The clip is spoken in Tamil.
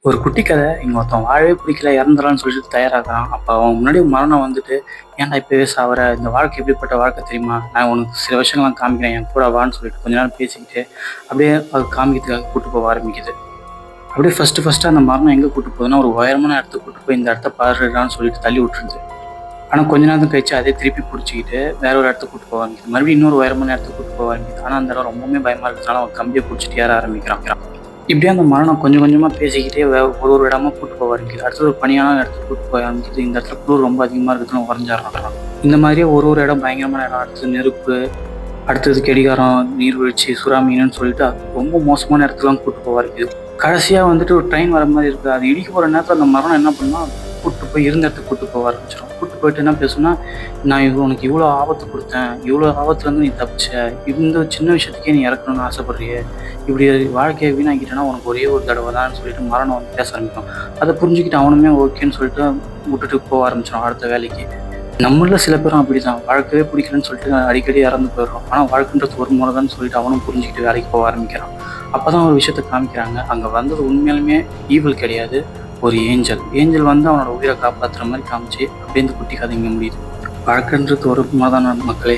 ஒரு குட்டி கதை. இங்கே ஒருத்தன் வாழவே பிடிக்கல, இறந்துடலான்னு சொல்லிட்டு தயாராகிறான். அப்போ அவன் முன்னாடி மரணம் வந்துட்டு, ஏன்டா இப்போவே சாவற, இந்த வாழ்க்கை எப்படிப்பட்ட வாழ்க்கை தெரியுமா, நான் உனக்கு சில விஷயங்கள்லாம் காமிக்கிறேன், என் கூட வான்னு சொல்லிட்டு கொஞ்ச நேரம் பேசிக்கிட்டு அப்படியே அது காமிக்கிறதுக்காக கூட்டு போக ஆரம்பிக்குது. அப்படியே ஃபஸ்ட்டு அந்த மரணம் எங்கே கூட்டு போகுதுன்னா, ஒரு உயரமான இடத்துக்கு கூட்டு போய் இந்த இடத்த பாருடான்னு சொல்லிட்டு தள்ளி விட்டுருது. ஆனால் கொஞ்ச நேரம் கழிச்சு அதே திருப்பி பிடிச்சிக்கிட்டு வேற ஒரு இடத்துக்கு கூட்டு போக ஆரம்பிக்குது. மறுபடியும் இன்னொரு உயரமான இடத்துக்கு கூட்டு போக ஆரம்பிக்குது. ஆனால் அந்த இடம் ரொம்பவுமே பயமாக இருக்கிறதுனால அவன் கம்பியை பிடிச்சிட்டு ஏற ஆரம்பிக்கிறான். இப்படியே அந்த மரணம் கொஞ்சம் கொஞ்சமாக பேசிக்கிட்டே ஒரு இடமா கூட்டு போக ஆரம்பிக்குது. அடுத்தது ஒரு பனியான இடத்துக்கு கூட்டு போக ஆரம்பிக்குது. இந்த இடத்துல குளிர் ரொம்ப அதிகமாக இருக்குதுன்னு உறைஞ்சிடறான். இந்த மாதிரியே ஒரு இடம் பயங்கரமான இடம், அடுத்தது நெருப்பு, அடுத்தது கெடிகாரம், நீர்வீழ்ச்சி, சுறாமீனுன்னு சொல்லிட்டு ரொம்ப மோசமான இடத்துலாம் கூட்டு போக ஆரம்பிக்குது. கடைசியாக வந்துட்டு ஒரு ட்ரெயின் வர மாதிரி இருக்குது. அது இடிக்க போகிற நேரத்தில் அந்த மரணம் என்ன பண்ணால் கூப்பிட்டு போய் இருந்த இடத்துக்கு கூப்பிட்டு போக ஆரம்பிச்சிடும். கூப்பிட்டு போயிட்டு என்ன பேசுனா, நான் உனக்கு இவ்வளோ ஆபத்து கொடுத்தேன், இவ்வளோ ஆபத்துலேருந்து நீ தப்பிச்ச, இந்த சின்ன விஷயத்துக்கே நீ இறக்கணும்னு ஆசைப்படுறிய, இப்படி வாழ்க்கையை வீணாக்கிட்டேன்னா உனக்கு ஒரே ஒரு தடவை தான் சொல்லிட்டு மரணம் வந்து பேச ஆரம்பிக்கும். அதை புரிஞ்சுக்கிட்டு அவனுமே ஓகேன்னு சொல்லிட்டு விட்டுட்டு போக ஆரம்பிச்சிடும் அடுத்த வேலைக்கு. நம்மள சில பேரும் அப்படி தான், வாழ்க்கையே பிடிக்கலன்னு சொல்லிட்டு அடிக்கடி இறந்து போயிடுறோம். ஆனால் வாழ்க்கைன்றது ஒரு முறை தான் சொல்லிட்டு அவனும் புரிஞ்சுக்கிட்டு வேலைக்கு போக ஆரம்பிக்கிறான். அப்போ தான் ஒரு விஷயத்த காமிக்கிறாங்க. அங்கே வந்தது உண்மையாலுமே ஈவில் கிடையாது, ஒரு ஏஞ்சல் வந்து அவனோட உயிரை காப்பாற்றுற மாதிரி காமிச்சு அப்படியே இந்த குட்டி கதை இங்கே முடியுது. வாழ்க்கைன்றது ஒரு முறை தான் மக்களே.